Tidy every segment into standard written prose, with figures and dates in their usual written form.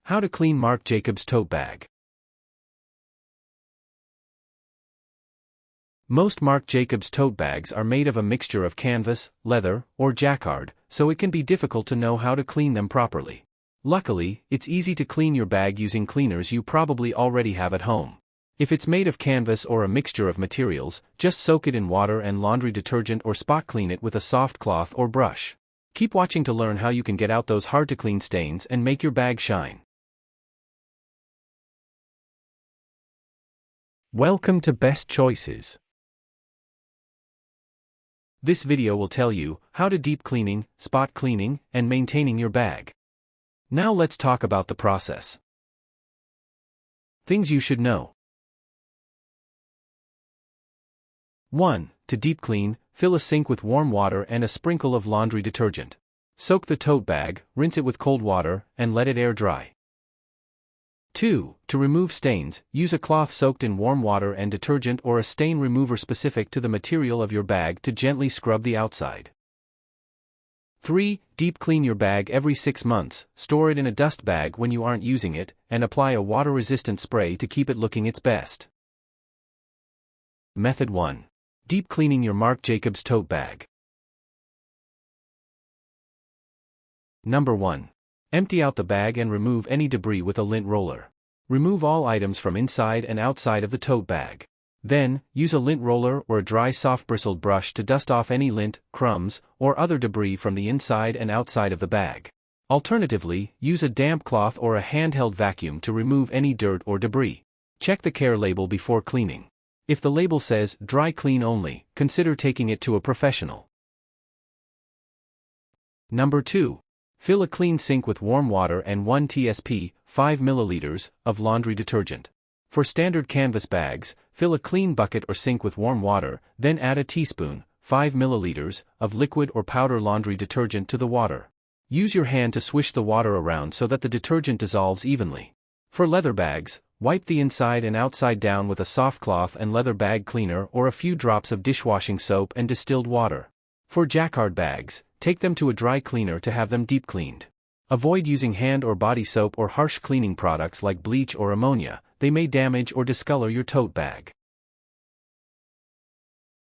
How to clean Marc Jacobs tote bag. Most Marc Jacobs tote bags are made of a mixture of canvas, leather, or jacquard, so it can be difficult to know how to clean them properly. Luckily, it's easy to clean your bag using cleaners you probably already have at home. If it's made of canvas or a mixture of materials, just soak it in water and laundry detergent or spot clean it with a soft cloth or brush. Keep watching to learn how you can get out those hard-to-clean stains and make your bag shine. Welcome to Best Choices. This video will tell you how to deep cleaning, spot cleaning, and maintaining your bag. Now let's talk about the process. Things you should know. 1. To deep clean, fill a sink with warm water and a sprinkle of laundry detergent. Soak the tote bag, rinse it with cold water, and let it air dry. 2. To remove stains, use a cloth soaked in warm water and detergent or a stain remover specific to the material of your bag to gently scrub the outside. 3. Deep clean your bag every 6 months, store it in a dust bag when you aren't using it, and apply a water-resistant spray to keep it looking its best. Method 1. Deep cleaning your Marc Jacobs tote bag. Number 1. Empty out the bag and remove any debris with a lint roller. Remove all items from inside and outside of the tote bag. Then, use a lint roller or a dry soft bristled brush to dust off any lint, crumbs, or other debris from the inside and outside of the bag. Alternatively, use a damp cloth or a handheld vacuum to remove any dirt or debris. Check the care label before cleaning. If the label says dry clean only, consider taking it to a professional. Number 2. Fill a clean sink with warm water and 1 tsp, 5 ml, of laundry detergent. For standard canvas bags, fill a clean bucket or sink with warm water, then add a teaspoon, 5 ml, of liquid or powder laundry detergent to the water. Use your hand to swish the water around so that the detergent dissolves evenly. For leather bags, wipe the inside and outside down with a soft cloth and leather bag cleaner or a few drops of dishwashing soap and distilled water. For jacquard bags, take them to a dry cleaner to have them deep cleaned. Avoid using hand or body soap or harsh cleaning products like bleach or ammonia, they may damage or discolor your tote bag.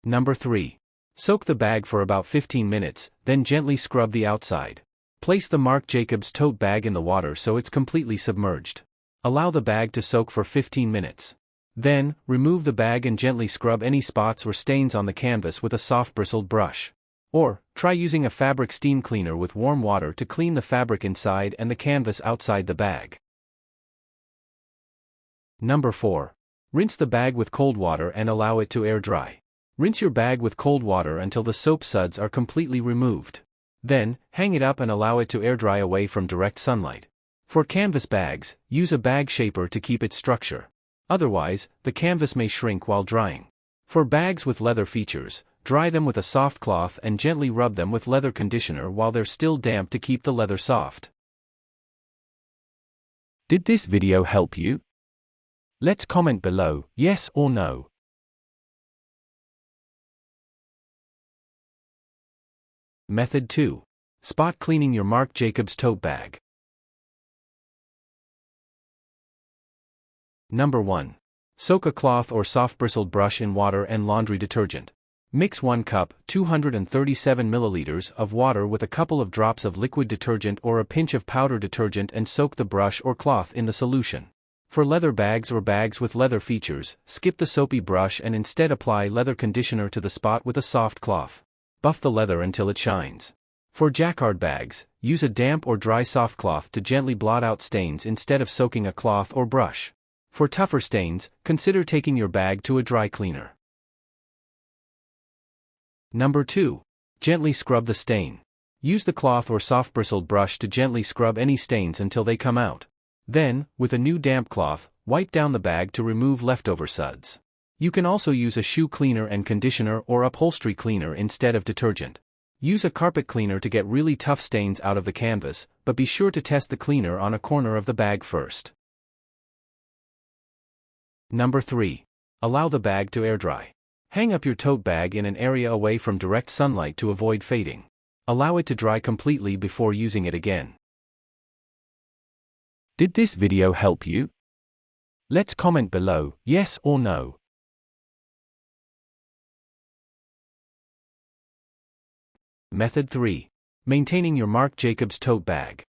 Number 3. Soak the bag for about 15 minutes, then gently scrub the outside. Place the Marc Jacobs tote bag in the water so it's completely submerged. Allow the bag to soak for 15 minutes. Then, remove the bag and gently scrub any spots or stains on the canvas with a soft bristled brush. Or, try using a fabric steam cleaner with warm water to clean the fabric inside and the canvas outside the bag. Number 4. Rinse the bag with cold water and allow it to air dry. Rinse your bag with cold water until the soap suds are completely removed. Then, hang it up and allow it to air dry away from direct sunlight. For canvas bags, use a bag shaper to keep its structure. Otherwise, the canvas may shrink while drying. For bags with leather features, dry them with a soft cloth and gently rub them with leather conditioner while they're still damp to keep the leather soft. Did this video help you? Let's comment below, yes or no. Method 2. Spot cleaning your Marc Jacobs tote bag. Number 1. Soak a cloth or soft bristled brush in water and laundry detergent. Mix 1 cup, 237 ml, of water with a couple of drops of liquid detergent or a pinch of powder detergent and soak the brush or cloth in the solution. For leather bags or bags with leather features, skip the soapy brush and instead apply leather conditioner to the spot with a soft cloth. Buff the leather until it shines. For jacquard bags, use a damp or dry soft cloth to gently blot out stains instead of soaking a cloth or brush. For tougher stains, consider taking your bag to a dry cleaner. Number 2. Gently scrub the stain. Use the cloth or soft bristled brush to gently scrub any stains until they come out. Then, with a new damp cloth, wipe down the bag to remove leftover suds. You can also use a shoe cleaner and conditioner or upholstery cleaner instead of detergent. Use a carpet cleaner to get really tough stains out of the canvas, but be sure to test the cleaner on a corner of the bag first. Number 3. Allow the bag to air dry. Hang up your tote bag in an area away from direct sunlight to avoid fading. Allow it to dry completely before using it again. Did this video help you? Let's comment below, yes or no. Method 3. Maintaining your Marc Jacobs tote bag.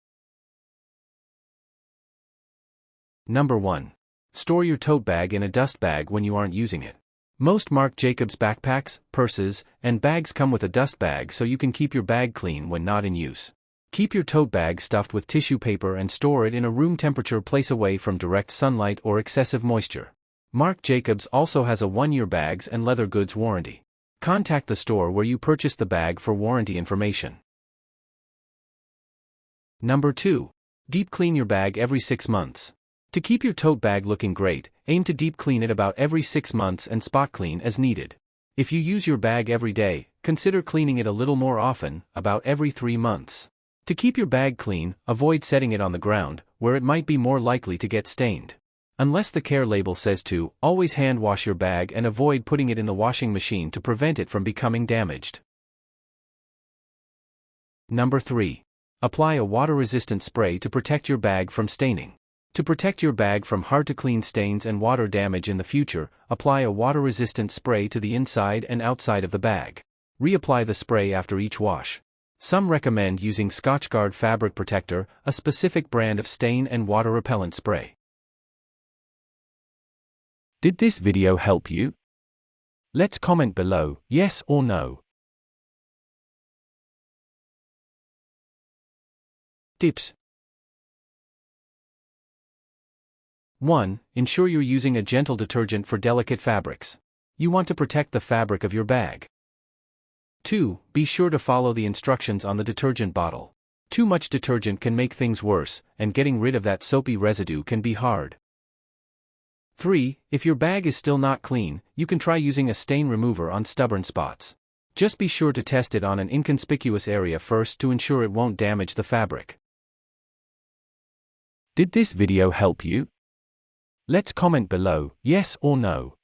Number 1. Store your tote bag in a dust bag when you aren't using it. Most Marc Jacobs backpacks, purses, and bags come with a dust bag so you can keep your bag clean when not in use. Keep your tote bag stuffed with tissue paper and store it in a room temperature place away from direct sunlight or excessive moisture. Marc Jacobs also has a 1-year bags and leather goods warranty. Contact the store where you purchased the bag for warranty information. Number 2. Deep clean your bag every 6 months. To keep your tote bag looking great, aim to deep clean it about every 6 months and spot clean as needed. If you use your bag every day, consider cleaning it a little more often, about every 3 months. To keep your bag clean, avoid setting it on the ground, where it might be more likely to get stained. Unless the care label says to, always hand wash your bag and avoid putting it in the washing machine to prevent it from becoming damaged. Number 3. Apply a water-resistant spray to protect your bag from staining. To protect your bag from hard-to-clean stains and water damage in the future, apply a water-resistant spray to the inside and outside of the bag. Reapply the spray after each wash. Some recommend using Scotchgard fabric protector, a specific brand of stain and water repellent spray. Did this video help you? Let's comment below, yes or no. Tips. 1. Ensure you're using a gentle detergent for delicate fabrics. You want to protect the fabric of your bag. 2. Be sure to follow the instructions on the detergent bottle. Too much detergent can make things worse, and getting rid of that soapy residue can be hard. 3. If your bag is still not clean, you can try using a stain remover on stubborn spots. Just be sure to test it on an inconspicuous area first to ensure it won't damage the fabric. Did this video help you? Let's comment below, yes or no.